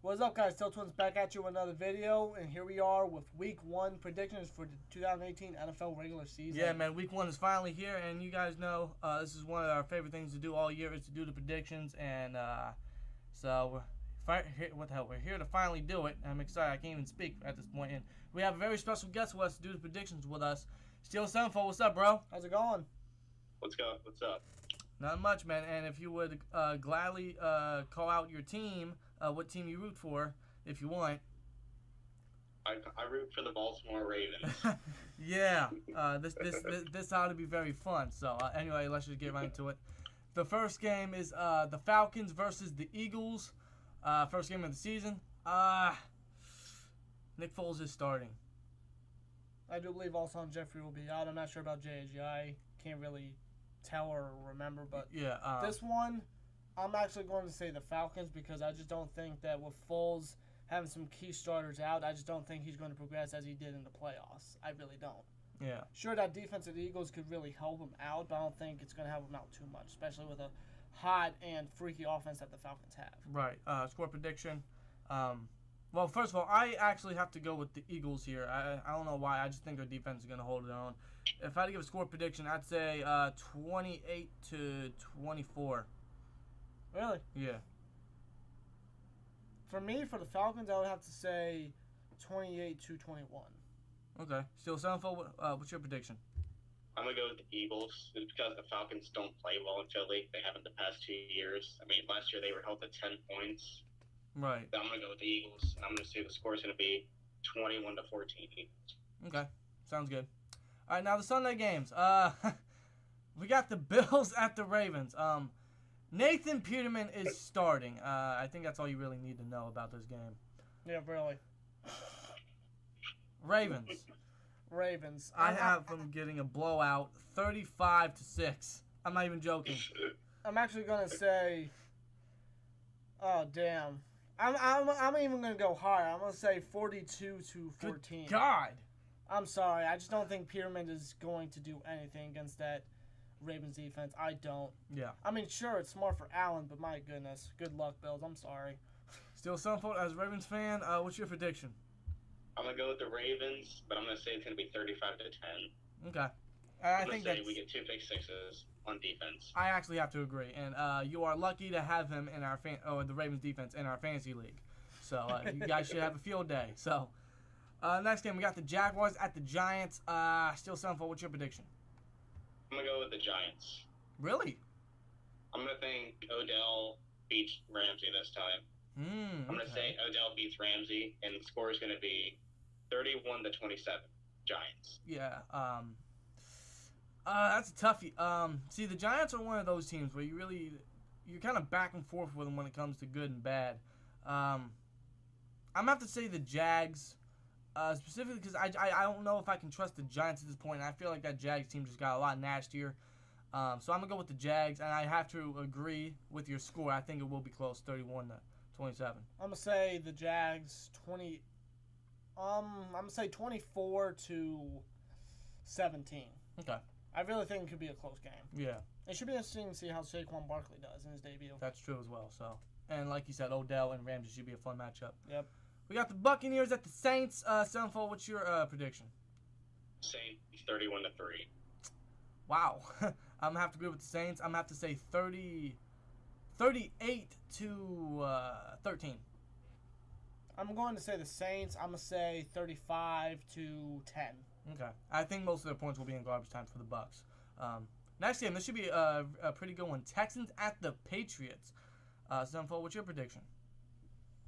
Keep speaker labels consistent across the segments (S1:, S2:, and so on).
S1: What's up, guys? Still Twins back at you with another video, and here we are with Week 1 predictions for the 2018 NFL regular season.
S2: Yeah, man, Week 1 is finally here, and you guys know this is one of our favorite things to do all year is to do the predictions, and so we're here to finally do it. I'm excited. I can't even speak at this point, and we have a very special guest with us to do the predictions with us. SteelSevenfold, what's up, bro?
S1: How's it going?
S3: What's up?
S2: Not much, man. And if you would gladly call out your team, what team you root for, if you want.
S3: I root for the Baltimore Ravens.
S2: Yeah, this ought to be very fun. So anyway, let's just get right into it. The first game is the Falcons versus the Eagles. First game of the season. Nick Foles is starting.
S1: I do believe Alshon Jeffrey will be out. I'm not sure about JJ. I can't really tell or remember, but
S2: yeah,
S1: this one, I'm actually going to say the Falcons because I just don't think that with Foles having some key starters out, I just don't think he's going to progress as he did in the playoffs. I really don't.
S2: Yeah.
S1: Sure, that defense of the Eagles could really help him out, but I don't think it's going to help him out too much, especially with a hot and freaky offense that the Falcons have.
S2: Right. Score prediction. Well, first of all, I actually have to go with the Eagles here. I don't know why. I just think their defense is going to hold it on. If I had to give a score prediction, I'd say 28-24.
S1: Really?
S2: Yeah.
S1: For me, for the Falcons, I would have to say 28-21.
S2: Okay. SteelSevenfold, what's your prediction?
S3: I'm going to go with the Eagles because the Falcons don't play well in Philly. They haven't the past 2 years. I mean, last year they were held to 10 points.
S2: Right.
S3: So I'm going to go with the Eagles, and I'm going to say the score is going to be 21-14 Eagles.
S2: Okay. Sounds good. All right, now the Sunday games. We got the Bills at the Ravens. Nathan Peterman is starting. I think that's all you really need to know about this game.
S1: Yeah, really.
S2: Ravens. I have them getting a blowout, 35-6. I'm not even joking.
S1: I'm actually gonna say, oh damn, I'm even gonna go higher. I'm gonna say 42-14.
S2: Good God.
S1: I'm sorry, I just don't think Peterman is going to do anything against that Ravens defense. I don't.
S2: Yeah.
S1: I mean, sure, it's smart for Allen, but my goodness, good luck, Bills. I'm sorry.
S2: SteelSevenfold, as a Ravens fan, what's your prediction?
S3: I'm going to go with the Ravens, but I'm going to say it's going to be 35-10.
S2: Okay.
S3: I think we get 2 pick sixes on defense.
S2: I actually have to agree, and you are lucky to have him in our the Ravens defense in our fantasy league. So you guys should have a field day. So next game we got the Jaguars at the Giants. SteelSevenfold, what's your prediction?
S3: I'm going to go with the Giants.
S2: Really?
S3: I'm going to think Odell beats Ramsey this time. I'm going to say Odell beats Ramsey, and the score is going to be 31-27 Giants.
S2: Yeah. That's a toughie. See, the Giants are one of those teams where you're kind of back and forth with them when it comes to good and bad. I'm going to have to say the Jags, specifically because I don't know if I can trust the Giants at this point. I feel like that Jags team just got a lot nastier. So I'm going to go with the Jags, and I have to agree with your score. I think it will be close, 31-27.
S1: I'm gonna say the Jags 20. I'm gonna say 24-17.
S2: Okay.
S1: I really think it could be a close game.
S2: Yeah.
S1: It should be interesting to see how Saquon Barkley does in his debut.
S2: That's true as well. So, and like you said, Odell and Ramsey should be a fun matchup.
S1: Yep.
S2: We got the Buccaneers at the Saints. Sevenfold, what's your prediction?
S3: Saints 31-3.
S2: Wow. I'm gonna have to agree with the Saints. I'm gonna have to say 38-13.
S1: I'm going to say the Saints. I'm going to say 35-10.
S2: Okay. I think most of their points will be in garbage time for the Bucs. Next game, this should be a pretty good one. Texans at the Patriots. Sevenfold, what's your prediction?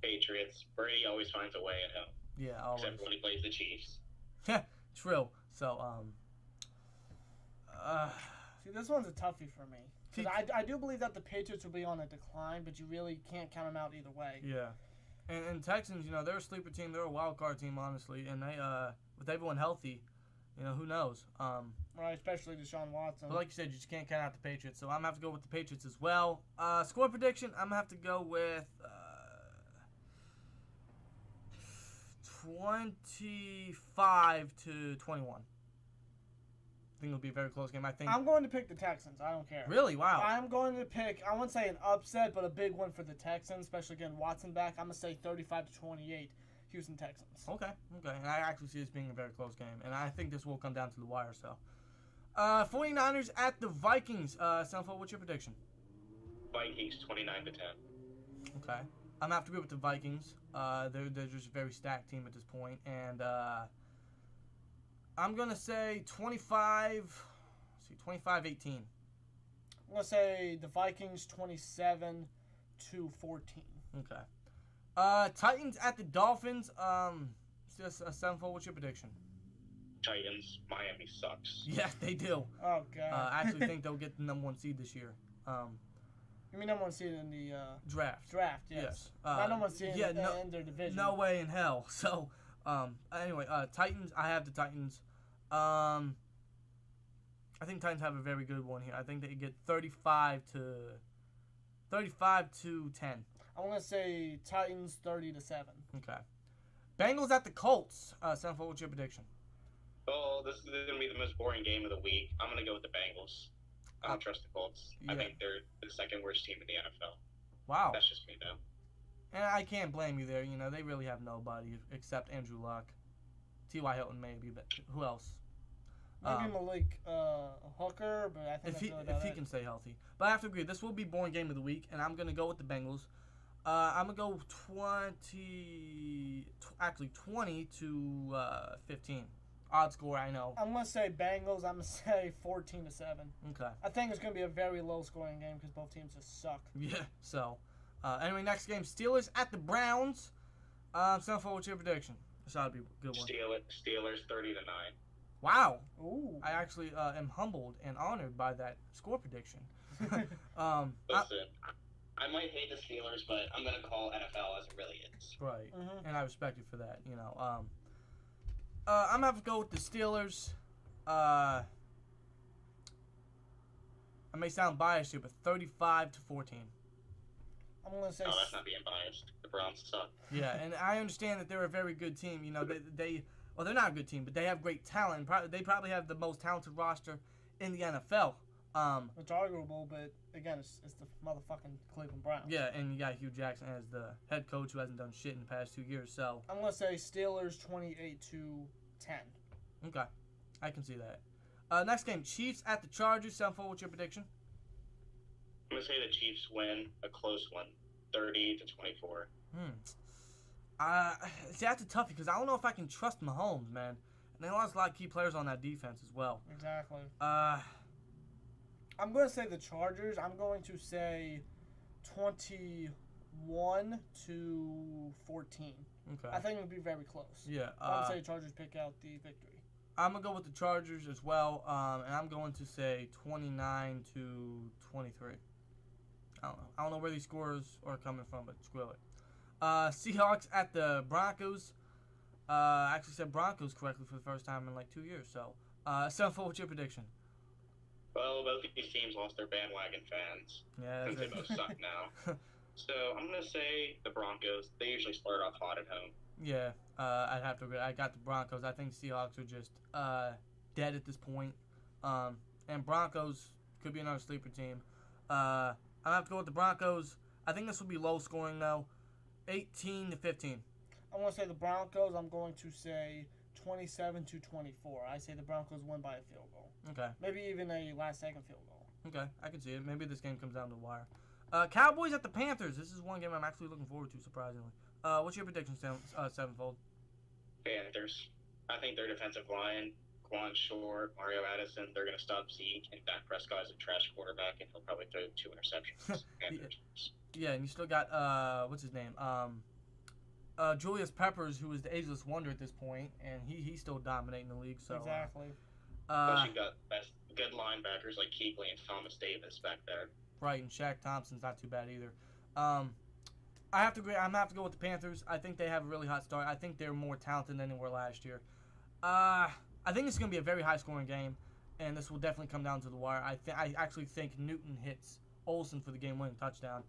S3: Patriots. Brady always finds a way at home.
S2: Yeah, always.
S3: Except when he plays the Chiefs.
S2: True. So,
S1: see, this one's a toughie for me. Because I do believe that the Patriots will be on a decline, but you really can't count them out either way.
S2: Yeah. And Texans, they're a sleeper team. They're a wild card team, honestly. And they, with everyone healthy, who knows?
S1: Right, especially Deshaun Watson.
S2: But like you said, you just can't count out the Patriots. So I'm going to have to go with the Patriots as well. Score prediction, I'm going to have to go with 25-21. think it'll be a very close game. I think.
S1: I'm going to pick the Texans. I don't care.
S2: Really? Wow.
S1: I'm going to pick, I wouldn't say an upset, but a big one for the Texans, especially getting Watson back. I'm going to say 35-28, Houston Texans.
S2: Okay. And I actually see this being a very close game. And I think this will come down to the wire, so. 49ers at the Vikings. Sevenfold, what's your prediction?
S3: Vikings 29-10.
S2: Okay. I'm going to have to agree with the Vikings. They're just a very stacked team at this point. And I'm going to say 25-18.
S1: I'm going to say the Vikings 27-14.
S2: Okay. Titans at the Dolphins. Sevenfold, what's your prediction?
S3: Titans. Miami sucks.
S2: Yeah, they do.
S1: Oh, God.
S2: I actually think they'll get the number 1 seed this year.
S1: You mean number 1 seed in the
S2: draft?
S1: Draft, yes. Not number 1 seed in their division.
S2: No way in hell. So, anyway, Titans. I have the Titans. I think Titans have a very good one here. I think they get 35 to 10.
S1: I'm going to say Titans 30-7.
S2: Okay. Bengals at the Colts. Sevenfold, what's your prediction?
S3: Oh, this is going to be the most boring game of the week. I'm going to go with the Bengals. I don't trust the Colts. Yeah. I think they're the second worst team in the NFL.
S2: Wow.
S3: That's just me, though.
S2: And I can't blame you there. You know, they really have nobody except Andrew Luck. T.Y. Hilton maybe, but who else?
S1: Maybe Malik Hooker, but I think
S2: if he can stay healthy. But I have to agree, this will be boring game of the week, and I'm going to go with the Bengals. I'm going to go 20 to 15. Odd score, I know.
S1: I'm going to say Bengals. I'm going to say 14-7.
S2: Okay.
S1: I think it's going to be a very low-scoring game because both teams just suck.
S2: Yeah, so. Anyway, next game, Steelers at the Browns. Sevenfold, what's your prediction? This ought to be a good one.
S3: Steelers 30-9.
S2: Wow.
S1: Ooh.
S2: I actually am humbled and honored by that score prediction.
S3: Listen, I might hate the Steelers, but I'm going to call NFL as it really is.
S2: Right. And I respect you for that, you know. I'm going to have to go with the Steelers. I may sound biased here, but 35-14.
S1: I'm going to say...
S3: No, that's not being biased. The Browns suck.
S2: Yeah, and I understand that they're a very good team. You know, well, they're not a good team, but they have great talent. They probably have the most talented roster in the NFL.
S1: It's arguable, but again, it's the motherfucking Cleveland Browns.
S2: Yeah, and you got Hugh Jackson as the head coach who hasn't done shit in the past 2 years. So
S1: I'm going to say Steelers 28-10.
S2: Okay, I can see that. Next game, Chiefs at the Chargers. Sevenfold, what's your prediction?
S3: I'm going to say the Chiefs win a close one, 30-24.
S2: See, that's a toughie because I don't know if I can trust Mahomes, man. And they lost a lot of key players on that defense as well.
S1: Exactly. I'm going to say the Chargers. I'm going to say 21-14.
S2: Okay.
S1: I think it'll be very close.
S2: Yeah.
S1: I'm going to say Chargers pick out the victory.
S2: I'm going to go with the Chargers as well, and I'm going to say 29-23. I don't know where these scores are coming from, but screw it. Seahawks at the Broncos. I actually said Broncos correctly for the first time in like 2 years. So, Sevenfold, what's your prediction?
S3: Well, both of these teams lost their bandwagon fans.
S2: Yeah,
S3: since they both suck now. So I'm gonna say the Broncos. They usually start off hot at home.
S2: Yeah, I'd have to agree. I got the Broncos. I think Seahawks are just dead at this point. And Broncos could be another sleeper team. I have to go with the Broncos. I think this will be low scoring though, 18-15.
S1: I'm going to say the Broncos. I'm going to say 27-24. I say the Broncos win by a field goal.
S2: Okay.
S1: Maybe even a last-second field goal.
S2: Okay, I can see it. Maybe this game comes down to the wire. Cowboys at the Panthers. This is one game I'm actually looking forward to, surprisingly. What's your prediction, Sevenfold?
S3: Panthers. I think their defensive line, Quan Short, Mario Addison, they're going to stop Zeke, and Dak Prescott is a trash quarterback, and he'll probably throw 2 interceptions.
S2: Yeah, and you still got, what's his name? Julius Peppers, who is the ageless wonder at this point, and he's still dominating the league. So
S1: exactly.
S3: Plus you got good linebackers like Kuechly and Thomas Davis back there.
S2: Right, and Shaq Thompson's not too bad either. I have to agree. I'm going to have to go with the Panthers. I think they have a really hot start. I think they're more talented than they were last year. I think it's going to be a very high-scoring game, and this will definitely come down to the wire. I actually think Newton hits Olsen for the game-winning touchdown.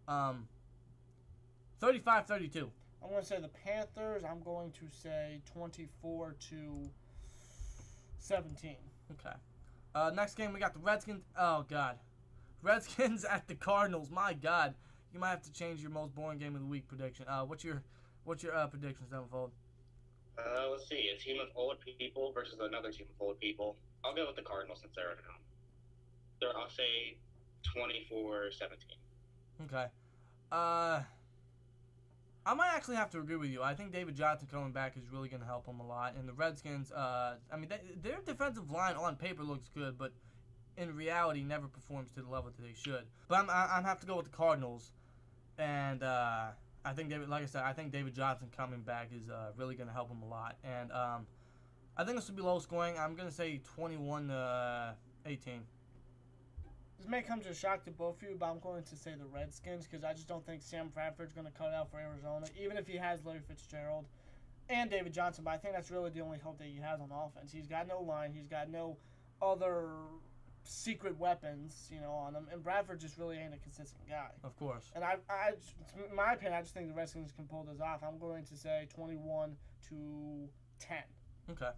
S2: 35-32.
S1: I'm going to say the Panthers. I'm going to say 24-17.
S2: Okay. Next game, we got the Redskins. Oh, God. Redskins at the Cardinals. My God. You might have to change your most boring game of the week prediction. What's your prediction, Sevenfold?
S3: Let's see. A team of old people versus another team of old people. I'll go with the Cardinals since they're at home. I'll say 24-17.
S2: Okay. I might actually have to agree with you. I think David Johnson coming back is really going to help them a lot. And the Redskins, their defensive line on paper looks good, but in reality never performs to the level that they should. But I'm have to go with the Cardinals. And I think David Johnson coming back is really going to help them a lot. And I think this will be low scoring. I'm going to say 21-18.
S1: This may come as a shock to both of you, but I'm going to say the Redskins because I just don't think Sam Bradford's going to cut out for Arizona, even if he has Larry Fitzgerald and David Johnson. But I think that's really the only hope that he has on offense. He's got no line. He's got no other secret weapons, on him. And Bradford just really ain't a consistent guy.
S2: Of course.
S1: And in my opinion, I just think the Redskins can pull this off. I'm going to say 21-10.
S2: Okay.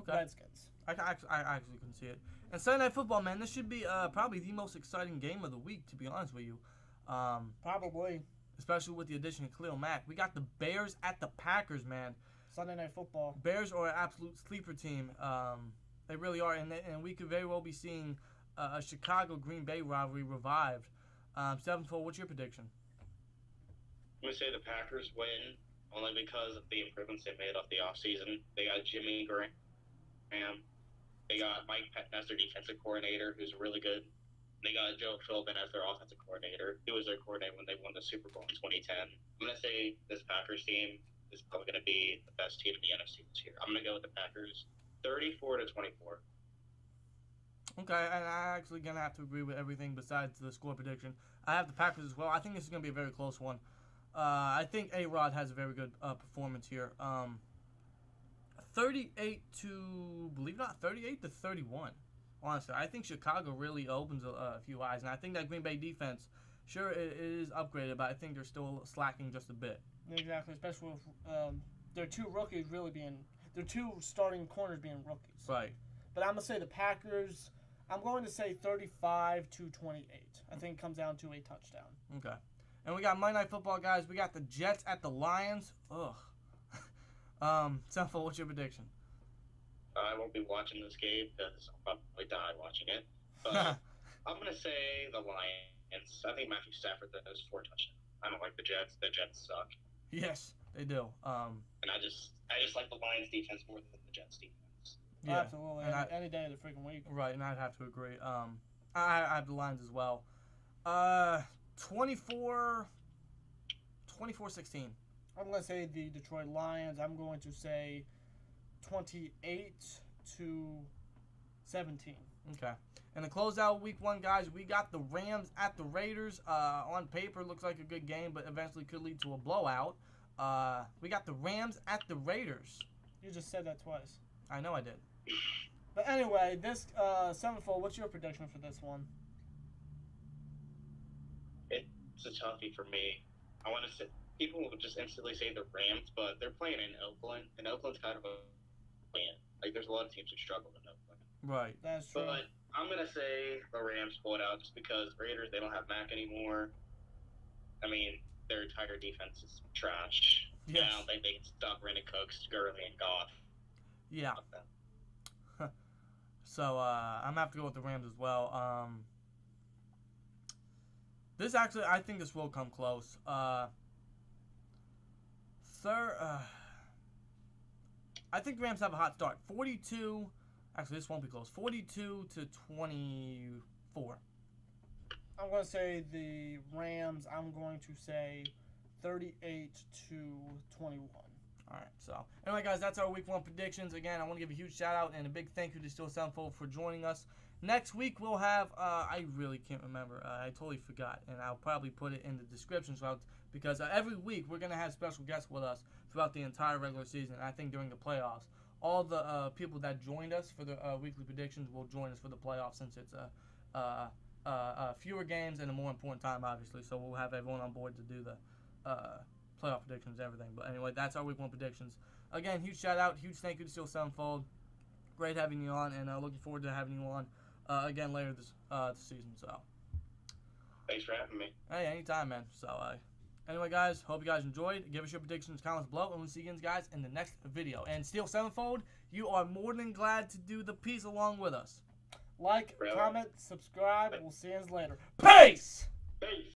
S1: Redskins.
S2: I actually can see it. And Sunday Night Football, man, this should be probably the most exciting game of the week, to be honest with you.
S1: Probably.
S2: Especially with the addition of Khalil Mack. We got the Bears at the Packers, man.
S1: Sunday Night Football.
S2: Bears are an absolute sleeper team. They really are. And we could very well be seeing a Chicago-Green Bay rivalry revived. Sevenfold, what's your prediction?
S3: I'm going to say the Packers win only because of the improvements they made off the offseason. They got Jimmy Graham. They got Mike Pettine as their defensive coordinator, who's really good. They got Joe Philbin as their offensive coordinator, who was their coordinator when they won the Super Bowl in 2010. I'm going to say this Packers team is probably going to be the best team in the NFC this year. I'm going to go with the Packers 34-24.
S2: Okay, and I'm actually going to have to agree with everything besides the score prediction. I have the Packers as well. I think this is going to be a very close one. I think A-Rod has a very good performance here. 38-31. Honestly, I think Chicago really opens a few eyes, and I think that Green Bay defense, sure, it is upgraded, but I think they're still slacking just a bit.
S1: Exactly, especially with their two starting corners being rookies.
S2: Right.
S1: But I'm gonna say the Packers. I'm going to say 35-28. I think it comes down to a touchdown.
S2: Okay. And we got Monday Night Football, guys. We got the Jets at the Lions. Ugh. Sevenfold, what's your prediction?
S3: I won't be watching this game because I'll probably die watching it. But I'm going to say the Lions. I think Matthew Stafford throws 4 touchdowns. I don't like the Jets. The Jets suck.
S2: Yes, they do.
S3: And I just like the Lions defense more than the Jets defense.
S1: Yeah, absolutely. Any day of the freaking week.
S2: Right, and I'd have to agree. I have the Lions as well. 24-16.
S1: I'm going to say the Detroit Lions. I'm going to say 28-17.
S2: Okay. And to close out week 1, guys, we got the Rams at the Raiders. On paper, looks like a good game, but eventually could lead to a blowout. We got the Rams at the Raiders.
S1: You just said that twice.
S2: I know I did.
S1: But anyway, this Sevenfold, what's your prediction for this one?
S3: It's a toughie for me. I want to say people will just instantly say the Rams, but they're playing in Oakland, and Oakland's kind of a plan. Like, there's a lot of teams that struggle in Oakland.
S2: Right.
S1: That's true.
S3: But I'm going to say the Rams pull it out just because Raiders, they don't have Mack anymore. I mean, their entire defense is trash.
S2: Yes.
S3: I don't think they can stop Brandon Cooks, Gurley, and Goff.
S2: Yeah. So, I'm going to have to go with the Rams as well. This actually, I think this will come close. I think Rams have a hot start. 42. Actually, this won't be close. 42-24.
S1: I'm going to say the Rams. I'm going to say 38-21.
S2: All right, so anyway, guys, that's our week 1 predictions. Again, I want to give a huge shout out and a big thank you to SteelSevenfold for joining us. Next week we'll have I really can't remember. I totally forgot, and I'll probably put it in the description because every week we're gonna have special guests with us throughout the entire regular season. And I think during the playoffs, all the people that joined us for the weekly predictions will join us for the playoffs since it's fewer games and a more important time, obviously. So we'll have everyone on board to do the playoff predictions and everything. But anyway, that's our week 1 predictions. Again, huge shout out, huge thank you to SteelSevenfold. Great having you on, and looking forward to having you on again later this season. So.
S3: Thanks for having me.
S2: Hey, anytime, man. So, anyway, guys, hope you guys enjoyed. Give us your predictions, comments below, and we'll see you guys in the next video. And SteelSevenfold, you are more than glad to do the piece along with us.
S1: Like,
S3: Really?
S1: comment, subscribe. We'll see you later. Peace!
S3: Peace.